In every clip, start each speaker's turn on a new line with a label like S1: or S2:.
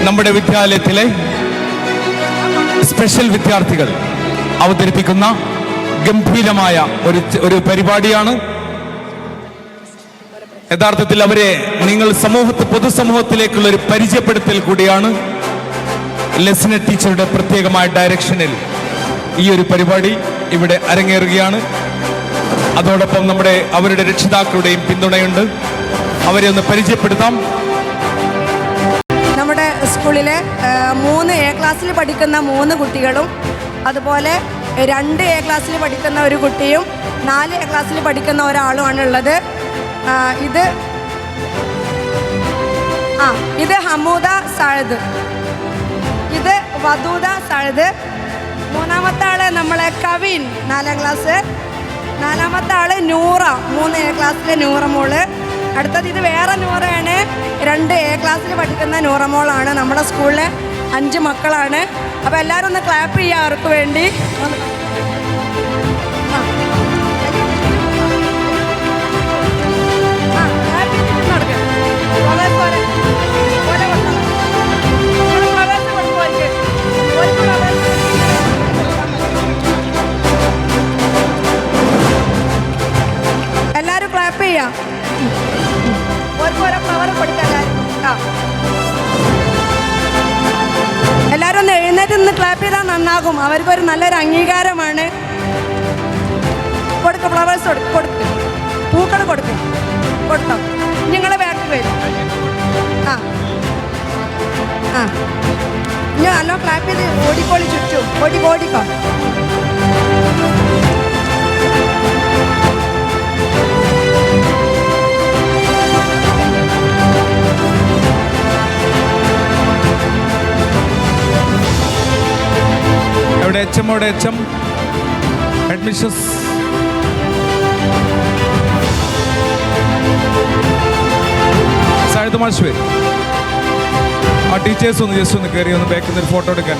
S1: നമ്മുടെ വിദ്യാലയത്തിലെ സ്പെഷ്യൽ വിദ്യാർത്ഥികൾ അവതരിപ്പിക്കുന്ന ഗംഭീരമായ ഒരു പരിപാടിയാണ്. യഥാർത്ഥത്തിൽ അവരെ നിങ്ങൾ പൊതുസമൂഹത്തിലേക്കുള്ള ഒരു പരിചയപ്പെടുത്തൽ കൂടിയാണ്. ലെസ്ന ടീച്ചറുടെ പ്രത്യേകമായ ഡയറക്ഷനിൽ ഈ ഒരു പരിപാടി ഇവിടെ അരങ്ങേറുകയാണ്. അതോടൊപ്പം അവരുടെ രക്ഷിതാക്കളുടെയും പിന്തുണയുണ്ട്. അവരെ ഒന്ന് പരിചയപ്പെടുത്താം.
S2: നമ്മുടെ സ്കൂളിലെ 3 A ക്ലാസ്സിൽ പഠിക്കുന്ന 3 കുട്ടികളും അതുപോലെ 2 A ക്ലാസ്സിൽ പഠിക്കുന്ന ഒരു കുട്ടിയും 4 A ക്ലാസ്സിൽ പഠിക്കുന്ന ഒരാളുമാണ് ഉള്ളത്. ഇത് ഹമൂദ സാഴദ്, ഇത് വദൂദ സാഴദ്. 3-ാമത്തെ ആള് നമ്മളെ കവിൻ 4ാം ക്ലാസ്. 4-ാമത്തെ ആള് നൂറ 3 A ക്ലാസ്സിലെ നൂറ മോള്. അടുത്തത് ഇത് വേറെ നൂറയാണ്, 2 A ക്ലാസ്സിൽ പഠിക്കുന്ന നൂറ മോളാണ്. നമ്മുടെ സ്കൂളിലെ 5 മക്കളാണ്. അപ്പോൾ എല്ലാവരും ഒന്ന് ക്ലാപ്പ് ചെയ്യുക അവർക്ക് വേണ്ടി. എല്ലാവരും ക്ലാപ്പ് ചെയ്യാം. ഓരോ ഫ്ലവർ കൊടുക്കാം എല്ലാവരും ഒന്ന് എഴുന്നേറ്റ് നിന്ന് ക്ലാപ്പ് ചെയ്താൽ നന്നാകും. അവർക്കൊരു നല്ലൊരു അംഗീകാരമാണ്. കൊടുക്കും, ഫ്ലവേഴ്സ് കൊടുക്കും, പൂക്കൾ കൊടുക്കും. കൊടുത്തോ, നിങ്ങൾ ബാക്കിൽ വരും. ഞാൻ നല്ലോ ക്ലാപ്പ് ചെയ്ത് ഓടിക്കോളി ചുറ്റും ഓടിക്കോ.
S1: അവിടെ HM അഡ്മിഷൻസ് സായുധ മാഷ് വരും. ആ ടീച്ചേഴ്സ് ജസ്റ്റ് ഒന്ന് കയറി ഒന്ന് ബാക്കിൽ നിന്ന് ഫോട്ടോ എടുക്കാൻ.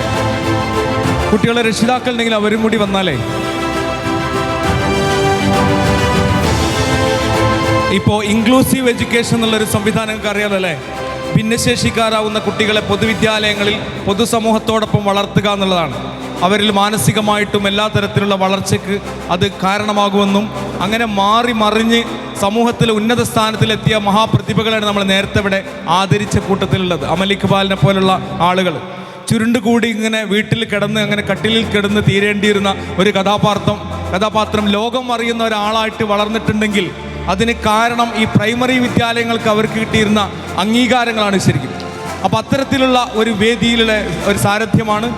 S1: കുട്ടികളെ രക്ഷിതാക്കൾ ഉണ്ടെങ്കിൽ അവരും കൂടി വന്നാലേ. ഇപ്പോൾ ഇൻക്ലൂസീവ് എഡ്യൂക്കേഷൻ എന്നുള്ളൊരു സംവിധാനം നിങ്ങൾക്ക് അറിയാലോ അല്ലേ? ഭിന്നശേഷിക്കാരാവുന്ന കുട്ടികളെ പൊതുവിദ്യാലയങ്ങളിൽ പൊതുസമൂഹത്തോടൊപ്പം വളർത്തുക എന്നുള്ളതാണ്. അവരിൽ മാനസികമായിട്ടും എല്ലാ തരത്തിലുള്ള വളർച്ചയ്ക്ക് അത് കാരണമാകുമെന്നും അങ്ങനെ മാറി മറിഞ്ഞ് സമൂഹത്തിൽ ഉന്നത സ്ഥാനത്തിലെത്തിയ മഹാപ്രതിഭകളാണ് നമ്മൾ നേരത്തെ ഇവിടെ ആദരിച്ച കൂട്ടത്തിലുള്ളത്. അമൽ ഇഖ്ബാലിനെ പോലുള്ള ആളുകൾ ചുരുണ്ടുകൂടി ഇങ്ങനെ വീട്ടിൽ കിടന്ന് അങ്ങനെ കട്ടിലിൽ കിടന്ന് തീരേണ്ടിയിരുന്ന ഒരു കഥാപാത്രം ലോകം അറിയുന്ന ഒരാളായിട്ട് വളർന്നിട്ടുണ്ടെങ്കിൽ അതിന് കാരണം ഈ പ്രൈമറി വിദ്യാലയങ്ങൾക്ക് അവർക്ക് കിട്ടിയിരുന്ന അംഗീകാരങ്ങളാണ് ശരിക്കും. അപ്പോൾ അത്തരത്തിലുള്ള ഒരു വേദിയിലുള്ള ഒരു സാരഥ്യമാണ്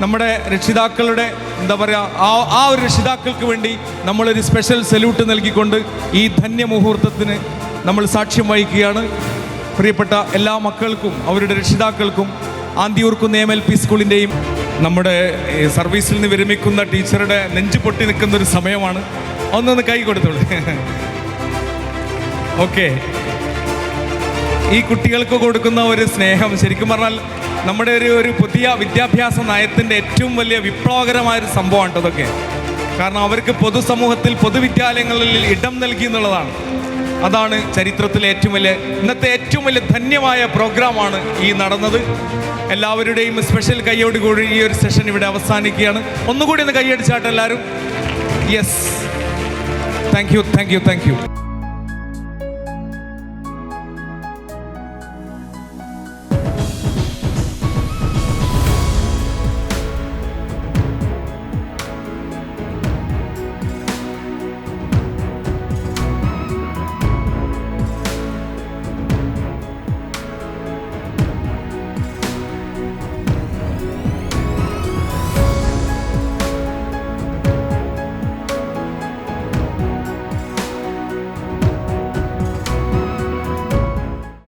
S1: നമ്മുടെ രക്ഷിതാക്കളുടെ എന്താ പറയുക, ആ ഒരു രക്ഷിതാക്കൾക്ക് വേണ്ടി നമ്മളൊരു സ്പെഷ്യൽ സല്യൂട്ട് നൽകിക്കൊണ്ട് ഈ ധന്യമുഹൂർത്തത്തിന് നമ്മൾ സാക്ഷ്യം വഹിക്കുകയാണ്. പ്രിയപ്പെട്ട എല്ലാ മക്കൾക്കും അവരുടെ രക്ഷിതാക്കൾക്കും ആന്തിയൂർക്കുന്ന MLP സ്കൂളിൻ്റെയും നമ്മുടെ സർവീസിൽ നിന്ന് വിരമിക്കുന്ന ടീച്ചറുടെ നെഞ്ചു പൊട്ടി നിൽക്കുന്നൊരു സമയമാണ്. ഒന്നൊന്ന് കൈ കൊടുത്തോളൂ. ഓക്കെ, ഈ കുട്ടികൾക്ക് കൊടുക്കുന്ന ഒരു സ്നേഹം ശരിക്കും പറഞ്ഞാൽ നമ്മുടെ ഒരു പുതിയ വിദ്യാഭ്യാസ നയത്തിൻ്റെ ഏറ്റവും വലിയ വിപ്ലവകരമായൊരു സംഭവമാണ് ഇതൊക്കെ. കാരണം അവർക്ക് പൊതുസമൂഹത്തിൽ പൊതുവിദ്യാലയങ്ങളിൽ ഇടം നൽകി എന്നുള്ളതാണ്. അതാണ് ചരിത്രത്തിലെ ഇന്നത്തെ ഏറ്റവും വലിയ ധന്യമായ പ്രോഗ്രാമാണ് ഈ നടന്നത്. എല്ലാവരുടെയും സ്പെഷ്യൽ കൈയോട് കൂടി ഈ ഒരു സെഷൻ ഇവിടെ അവസാനിക്കുകയാണ്. ഒന്നുകൂടി ഒന്ന് കൈയടിച്ചാട്ടെ എല്ലാവരും. Yes, thank you.